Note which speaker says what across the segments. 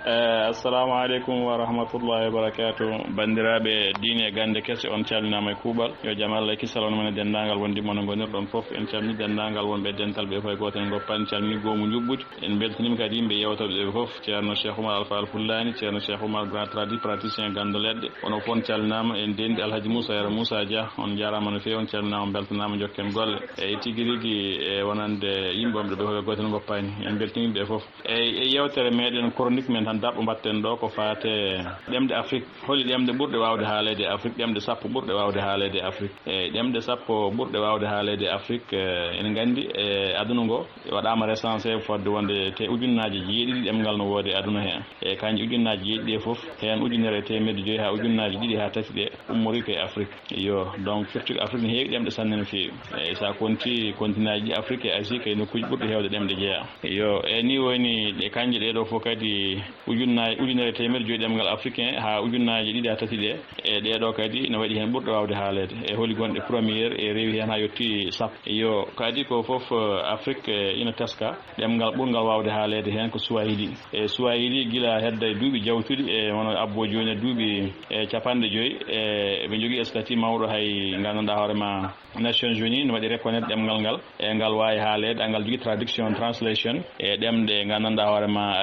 Speaker 1: assalamu aleykum wa rahmatullahi wa barakatuh. Bandiraɓe diine gande kese on calminama e kuuɓal yo jaam Allah kisal on men dendagal wonde mono gonirɗon foof en calmini dendagal wonɓe dental ɓe koye goto en goppan calmini goomu juɓɓudi en beltanima kadi yimɓe yewtoɓe ɓe foof ceerno Cheikh Oumar Alpha Alfullani ceerno Cheikh Oumar grand praticien Gando leɗɗe onon fof on calminama en dendi Alhaji Moussa Yara Moussa Dia on jarama no fewi on calminama beltanama jokken golle e tigui rigui e wonande yimɓe wonɓe ɓe koye goto en goppani en beltaniɓe foof e yewtere meɗen chronique men tan dabɓo mbatten ɗo ko fate ɗemɗe Afrik. Holi ɗemɗe ɓurɗe wawde haalede Afrik, ɗemɗe sappo ɓurɗe wawde haalede Afrik. Ɗemɗe sappo ɓurɗe wawde haalede Afrik en gandi e aduna ngo waɗama recensé fodde wonde te ujunnaji jeeɗiɗi ɗemgal no woodi aduna hen e kanji ujunnaji jeeɗiɗi e foof hen ujunere temedde joyyi ha ujunnaji ɗiɗi ha tati ɗe ummori koye Afrique. Yo donc firtude Afrique ne heewi ɗemɗe sanne no fewi e sa konti continent ji Afrique e Asie kay nokkuji ɓurɗe hewde ɗemɗe jeeya. Yo e ni woni ɗe kanje ɗeɗo foof kadi ujunere temedde joyyi ɗemgal africain ha ujunnaji ɗiɗi ha tati ɗe e ɗeɗo kadi ne waɗi hen ɓurɗo wawde haalede e holi gonɗe premiére e rewi hen ha yetti sappo. Yo kadi ko foof Afrique ina teska ɗemgal ɓurgal wawde haalede hen ko Swahili e Swahili guila hedda e duuɓi jawtuɗi e wono abbo joni e duuɓi capanɗe joyyi e ɓe jogui statut mawɗo hay gandanɗa hoorema Nations Unies ne waɗi reconnaître ɗemgal ngal e ngal wawi haalede ngal jogui traduction translation e ɗemɗe gandanɗa hoorema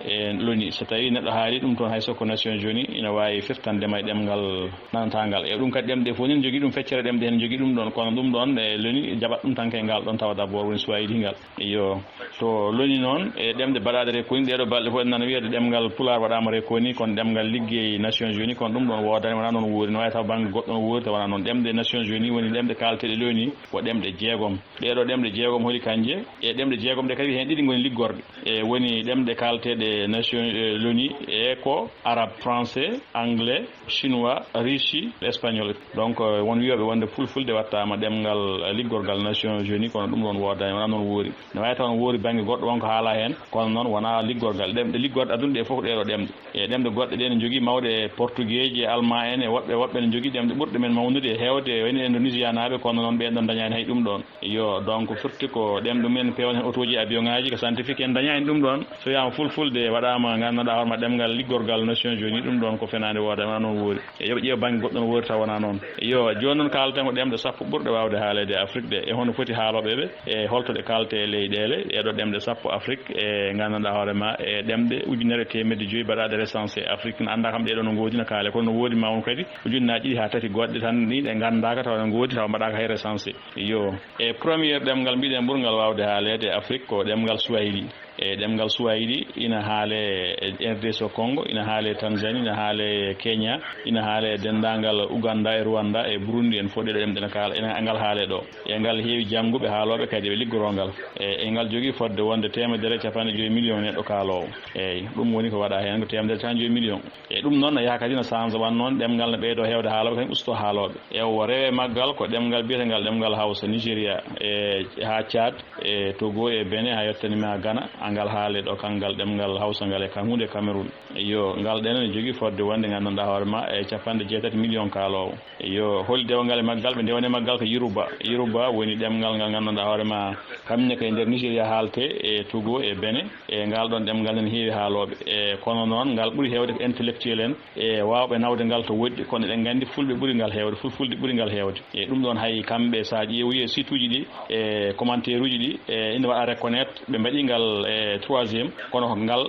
Speaker 1: e loni so tawi neɗɗo haali ɗum toon hay soko Nations Unies ina wawi fiftandema e ɗemgal nanatagal e ɗum kadi ɗemɗe fof ni jogui ɗum feccere ɗemɗe hen jogui ɗum ɗon kono ɗum ɗon e loni jaɓat ɗum tan ke ngal ɗon tawa d'abord woni Swahili ngal. Yo to loni noon e ɗemɗe baɗaɗe rekoni ɗeɗo balɗe fof en nana wiyede ɗemgal Pulaar waɗama rekoni kono ɗemgal ligguey Nations Unies kono ɗum ɗon wodani wona noon wuuri no wawi taw banggue goɗɗo no wuuri taw wona noon ɗemɗe Nations Unies woni ɗemɗe kalteɗe loni ko ɗemɗe jeegom ɗeɗo ɗemɗe jeegom holi kanje e ɗemɗe jeegom ɗe kadi hen ɗiɗi goni liggorɗe e woni ɗemɗe kalteɗe Nations Unies e ko arabe français anglais chinois russe espagnol donc won wiyoɓe wonde fulfulde wattama ɗemgal liggorgal Nations Unies kono ɗum ɗon wodani wona noon wuuri no wawi taw no wuuri banggue goɗɗo wonko haala hen kono noon wona liggorgal ɗemɗe liggorɗe aduna ɗe foof ɗeɗo ɗemɗe e ɗemɗe goɗɗe ɗe ne jogui mawɗe portugais ji allemand en e woɓɓe ne jogui ɗemɗe ɓurɗe men mawnude e hewde woni Indonésia naɓe kono noon ɓen ɗon dañani hay ɗum ɗon. Yo donc firti ko ɗemɗe men pewne hen auto ji avion ngaji ko scientifique en dañani ɗum ɗon so wiyama fulfulde waɗama gandanɗa hoorema ɗemgal liggorgal Nations Unies ɗum ɗon ko fenade woda wona noon wuuri e yoɓe ƴeewa banggue goɗɗo no wuuri taw wona noon. Yo joni noon kalten ko ɗemɗe sappo ɓurɗe wawde haalede Afrique ɗe e hono foti haaloɓeɓe e holto ɗe kalte e leyɗele ɗeɗo ɗemɗe sappo Afrique e gandanɗa hoorema e ɗemɗe ujunere temedde joyyi baɗaɗe recensé Afrique ne anda kam ɗeɗo no goodi no kaale kono no woodi mawno kadi ujunnaji ɗiɗi ha tati goɗɗe tan ni ɗe gandaka taw ne goodi taw mbaɗaka hay recensé. Yo e premiére ɗemgal mbiɗen ɓurgal wawde haalede Afrique ko ɗemgal Swahili e ɗemgal Swahili ina haale RDC Congo ina haale Tanzanie ina haale Kenya ina haale dendagal Uganda e Rwanda e Burundi en fof ɗeɗo ɗemɗe ne kala ina ngal haale ɗo e ngal heewi jangguɓe haaloɓe kadi ɓe liggorongal e ngal jogui fodde wonde temedere capanɗe joyyi million neɗɗo kaalowo eyyi ɗum woni ko waɗa hen ko temedere tan joyyi million e ɗum noon no yaha kadi no change wan noon ɗemgal ne ɓeydo hewde haaloɓe kadi usto haaloɓe e o rewe maggal ko ɗemgal biyetegal ɗemgal Hausa Nigéria e ha Tchad e Togo e Benin ha yettanima ha Ghana ngal haale ɗo kangal ɗemgal Hausa ngal e kam hunde Cameroun. Yo ngal ɗen ne jogui fodde wonde gandanɗa hoorema e capanɗe jeetati million kaalowo. Yo holi dewgal e maggal ɓe dewani maggal ko Yoruba woni ɗemgal ngal gandanɗa hoorema kamne koye nder Nigéria haalte e Togo e Benin e ngal ɗon ɗemgal ne heewi haaloɓe e kono noon ngal ɓuuri hewde ko intellectuel en e wawɓe nawde ngal to woɗɗi kono eɗen gandi fulɓe ɓuuri ngal hewde fulfulde ɓuuri ngal hewde e ɗum ɗon hay kamɓe sa ƴeewi e site uji ɗi e commentaire uji ɗi e ina waɗa reconnaître ɓe mbaɗi ngal e troisiéme kono ko ngal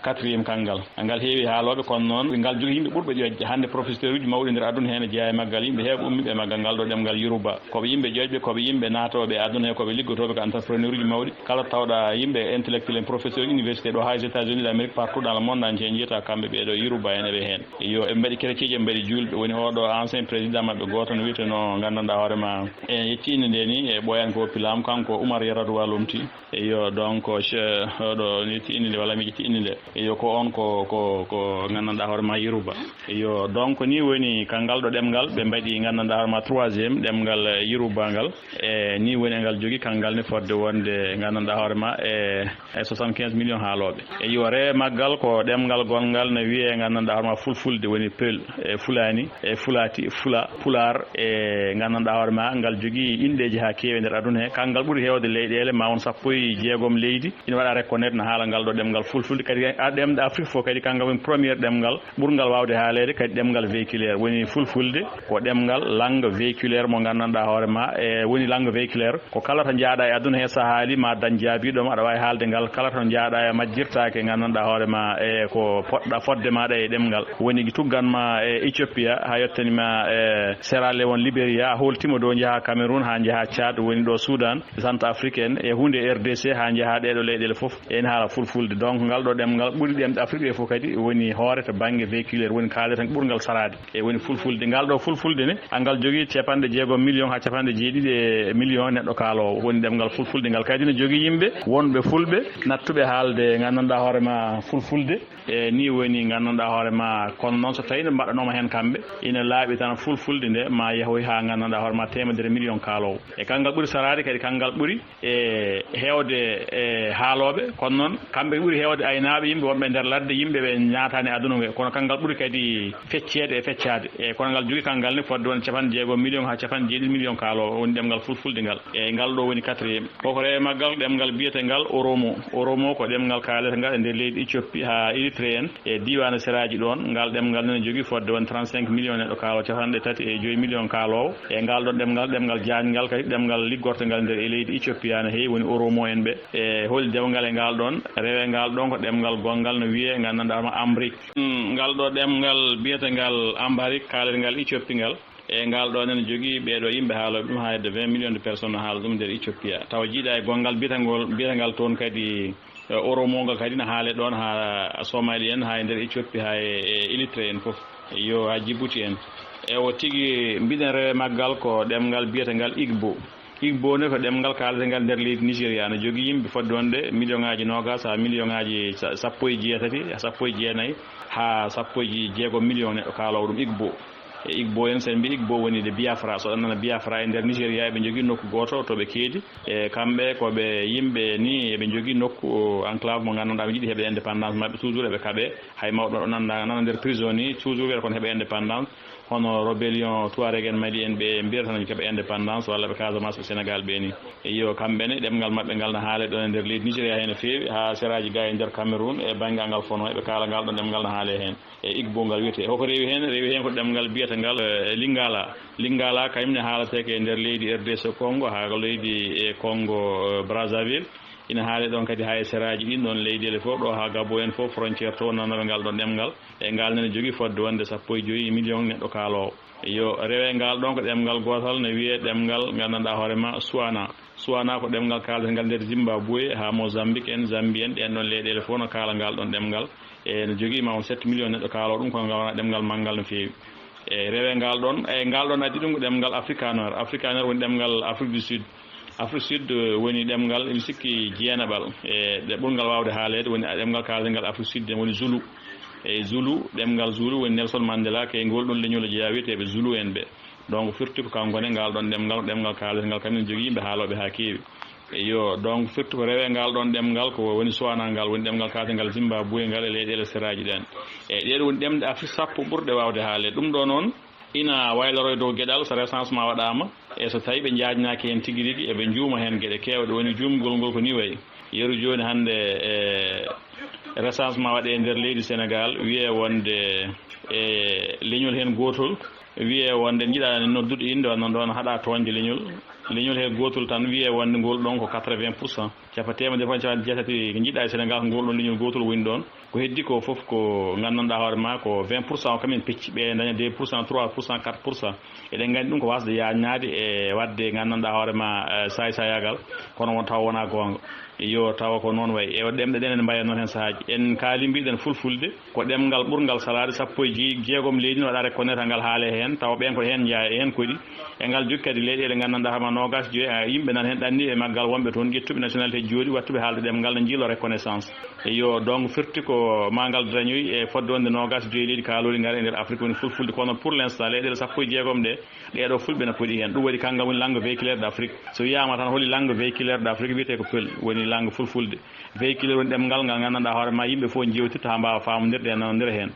Speaker 1: quatriéme kangal ngal heewi haaloɓe kono noon ngal jogui yimɓe ɓurɓe ƴoƴde hande professeur uji mawɗi nder aduna hen jeeya e maggal yimɓe heeɓe ummiɓe e maggal ngal ɗo ɗemgal Yoruba koɓe yimɓe ƴoƴɓe koɓe yimɓe naatoɓe aduna he koɓe liggotoɓe ko entrepreneur uji mawɗi kala tawɗa yimɓe intellectuel en professeur université ɗo ha États-Unis d'Amérique partout dans le monde entier jiyata kamɓe ɓeɗo Yoruba en eɓe hen yo eɓe mbaɗi kereciji eɓe mbaɗi julɓe woni oɗo ancien président mabɓe goto no wiyeteno gandanɗa hoorema e yetti inde nde ni e ɓoyan ko pilam kanko Oumar Yaradua Lomti yo donc oɗo yetti inde nde walla mi ƴetti inde nde yo ko on ko gandanɗa hoorema Yoruba yo donc ni woni kangal ɗo ɗemgal ɓe mbaɗi gandanɗa hoorema troisiéme ɗemgal Yoruba ngal e ni woni ngal jogui kangal ne fodde wonde gandanɗa hoorema e 75 millions haaloɓe e yo rewe maggal ko ɗemgal gongal ne wiye gandanɗa hoorema fulfulde woni Peul e Fulani e Fulati Fula Pular e gandanɗa hoorema ngal jogui inɗeji ha kewi nder aduna he kangal ɓuuri hewde leyɗele ma won sappo e jeegom leydi leydi ina waɗa reconnaître no haala ngal ɗo ɗemngal fulfulde kadi ɗemɗe Afrique fof kadi kangal woni premiére ɗemngal ɓurgal wawde haalede kadi ɗemngal véhiculaire woni fulfulde ko ɗemngal langue véhiculaire mo gandanɗa hoorema e woni langue véhiculaire ko kala to jaaɗa e aduna he sahaali ma dañ jaabiɗoma aɗa wawi haalde ngal kala to jaaɗa e majjirtake gandanɗa hoorema e ko poɗɗa fodde maɗa e ɗemngal woni tugganma e Éthiopia ha yettanima e Sierra Leone Libéria a holtima ɗo jaaha Cameroun ha jaaha Tchad woni ɗo Soudan centre africaine e hunde RDC ha jaaha ɗeɗo leyɗele foof en haala fulfulde donc ngal ɗo ɗemngal ɓuuri ɗemɗe Afrique ɗe fof kadi woni hoore to banggue véhiculaire woni kaale tan ɓurgal sarade e woni fulfulde ngal ɗo fulfulde ne angal jogui 6 millions ha 7 millions neɗɗo kaalowo woni ɗemngal fulfulde ngal kadi ne jogui yimɓe wonɓe fulɓe nattuɓe haalde gandanɗa hoorema fulfulde e ni woni gandanɗa hoorema kono noon so tawi ne mbaɗanoma hen kamɓe ina laaɓi tan fulfulde nde ma yahoy ha gandanɗa hoorema 1 million kaalowo e kangal ɓuuri sarade kadi kangal ɓuuri e hewde e haaloɓe kono noon kamɓe ɓuuri hewde aynaɓe yimɓe wonɓe nder ladde yimɓe ɓe ñaatani aduna nge kono kangal ɓuuri kadi feccede e feccade e kono ngal jogui kangal ne fodde won 6 millions ha 7 millions kaalowo woni ɗemngal fulfulde ngal e ngal ɗo woni 4e koko rewe maggal ɗemngal biyetengal oromo ko ɗemngal kalete ngal e nder leydi Éthiopie ha Érythrée en e diwana seraji ɗon ngal ɗemngal nene jogui fodde won 35 millions neɗɗo kaalowo 35 millions kaalowo e ngal ɗon ɗemngal jaangal kadi ɗemngal liggortengal nder e leydi Éthiopie no heewi woni oromo en ɓe e holi dewgal e ngal ɗon rewe ngal ɗon ko ɗemngal gongal no wiye gandanɗa ma Afrik ngal ɗo ɗemngal biyetengal Afrik kalete ngal Éthiopie ngal e ngal ɗo nene jogui ɓeɗo yimɓe haaloɓe ɗum hayde 20 millions de personnes haala ɗum nder Éthiopie tawa jiiɗa e gongal biyetengal toon kadi oromo ngal kadi ne haale ɗon ha Somali en ha e nder Éthiopie ha e Érythrée en foof yo ha Djibouti en e o tigui mbiɗen rewe maggal ko ɗemngal biyetengal Igbo ne ko ɗemngal kaaletengal nder leydi Nigéria ne jogui yimɓe fodde wonde million ngaji 20 ha million ngaji 17 19 ha 16 million neɗɗo kaalowo ɗum Igbo en sen mbi Igbo woni de Biafra so ɗannana Biafra e nder Nigéria eɓe jogui nokku goto to ɓe keedi e kamɓe koɓe yimɓe ni eɓe jogui nokku enclave mo gandanɗa ɓe jiiɗi heɓe indépendance mabɓe toujours eɓe kaaɓe hay mawɗo ɗo nana nder prison ni toujours wiyata kono heɓe indépendance hono rébellion Touareg en Mali en ɓe mbiyata tan keɓe indépendance walla ɓe Casamance ɓe Sénégal ɓe ni yo kamɓene ɗemngal mabɓe ngal ne haale ɗon e nder leydi Nigéria hen no feewi ha seraji ga e nder Cameroun e banggal ngal fono eɓe kaala ngal ɗon ɗemngal ne haale hen e Igbo ngal wiyete hoko rewi hen ko ɗemngal biyetengal Lingala kañumne haalateke e nder leydi RDC Congo ha leydi e Congo Brazzaville ina haale ɗon kadi ha e seraji ɗin ɗon leyɗele fof ɗo ha Gabo en fof frontiére to nanoɓe ngal ɗon ɗemngal e ngal nene jogui fodde wonde 15 millions neɗɗo kaalowo yo rewe ngal ɗon ko ɗemngal gotal ne wiye ɗemngal gandanɗa hoorema Suwana ko ɗemngal kaalatengal nder Zimbabwe ha Mozambique en Zambie en ɗen ɗon leyɗele fof no kaala ngal ɗon ɗemngal e ne jogui ma 7 millions neɗɗo kaalowo ɗum kono ngal wona ɗemngal manggal no feewi e rewe ngal ɗon e ngal ɗon addi ɗum ko ɗemngal africaneur woni ɗemngal Afrique Sud woni ɗemngal emi sikki jeenaɓal e ɗe ɓurgal wawde haalede woni ɗemngal kaalatengal Afrique Sud woni Zulu e Zulu ɗemngal Zulu woni Nelson Mandela kay ngol ɗon leñol jeeya wiyeteɓe Zulu en ɓe donc firti ko kankone ngal ɗon ɗemngal kaalatengal kamen jogui yimɓe haaloɓe ha keewi yo donc firti ko rewe ngal ɗon ɗemngal ko woni Suwana ngal woni ɗemngal kaalatengal Zimbabwe ngal e leyɗele seraji ɗen e ɗeɗo woni ɗemɗe Afrique sappo ɓurɗe wawde haalede ɗum ɗo noon ina wayloroy dow gueɗal so recensement waɗama e so tawi ɓe jajnaki hen tigui rigui eɓe juuma hen gueɗe kewɗe woni jumgol ngol ko ni wayi yeru joni hande e recensement waɗe e nder leydi Sénégal wiye wonde e leñol hen gotol wiye wonde jiiɗa noddude inde wonnon ɗon haɗa toñde leñol he gotol tan wiye wonde ngol ɗon ko 80% capatema defan capati jeetati jiiɗa e Sénégal ko ngol ɗon leñol gotol woni ɗon ko heddi ko foof ko gandanɗa hoorema ko 20% kamen pecci ɓe daña 2% 3% 4% eɗen gandi ɗum ko wasde yajnade e wadde gandanɗa hoorema saysayagal kono won taw wona gonga yo tawa ko noon wayi e ɗemɗe ɗen en mbayen noon hen sahaji en kaali mbiɗen fulfulde ko ɗemngal ɓurgal salade 16 leydi no waɗa reconnaître ngal haale hen tawa ɓen ko hen jeeya hen koɗi e ngal jokki kadi leyɗele gandanɗa hoorema nogas joyi yimɓe nan hen ɗanni e maggal wonɓe toon ƴettuɓe nationalité jooɗi wattuɓe haalde ɗemngal ne jiilo reconnaissance yo donc firti ko ma ngal dañoyi e fodde wonde nogas joyi leydi kaalori ngal e nder Afrique woni fulfulde kono pour l' instant leyɗele 16 ɗe ɗeɗo fulɓe no poɗi hen ɗum waɗi kangal woni langue véhiculaire d' Afrique so wiyama tan holi langue véhiculaire d' Afrique wiyete ko pël woni langue fulfulde véhiculaire woni ɗemngal ngal gandanɗa hoorema yimɓe fof jewtitto ha mbawa famodirde e nanodira hen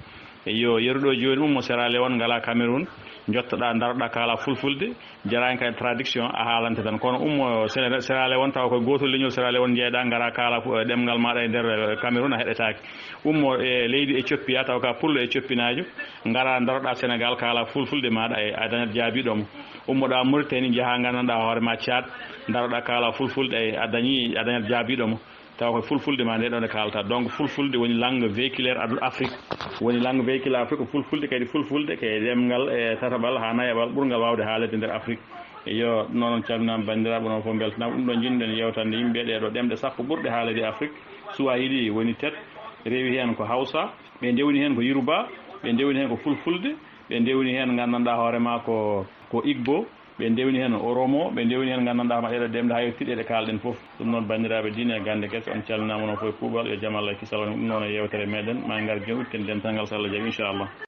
Speaker 1: yo yeruɗo joni ummo serale won ngala Cameroun jottoɗa daroɗa kala fulfulde jarani kay traduction a haalante tan kono ummo serale won taw ko gotol leñol serale won jeeɗa ngara kala ɗemgal maɗa e nder Cameroun a heɗetake ummo e leydi Éthiopie taw ka pullo Éthiopianajo ngara daroɗa Sénégal kala fulfulde maɗa e a dañat jaabiɗomo ummoɗa Mauritanie jaaha gandanɗa hoorema Tchad daroɗa kala fulfulde a dañat jaabiɗomo taw ko fulfulde ma nde ɗon e kalata donc fulfulde woni langue véhiculaire Afrique woni langue véhiculaire Afrique ko fulfulde kadi fulfulde kay ɗemgal e tataɓal ha nayaɓal ɓurgal wawde haalede nder Afrique yo noon calminama bandiraɓe noon fof beltanama ɗum ɗo jinɗen yewtande yimɓe ɗeɗo ɗemɗe sappo ɓurɗe haalede Afrique Swahili woni tet rewi hen ko Hausa ɓe dewni hen ko Yoruba ɓe dewni hen ko fulfulde ɓe dewni hen gandanɗa hoorema ko Igbo ɓe dewni hen Oromo ɓe dewni hen gandanɗa ma ɗeɗo ɗemɗe ha yettiɗe ɗe kalɗen foof ɗum noon bandiraɓe diine e gande guese on calminama noon foof kuuɓal yo jaam Allah kisal ɗum noon e yewtere meɗen ma gar jewten dental ngal so Allah jaaɓi inchallah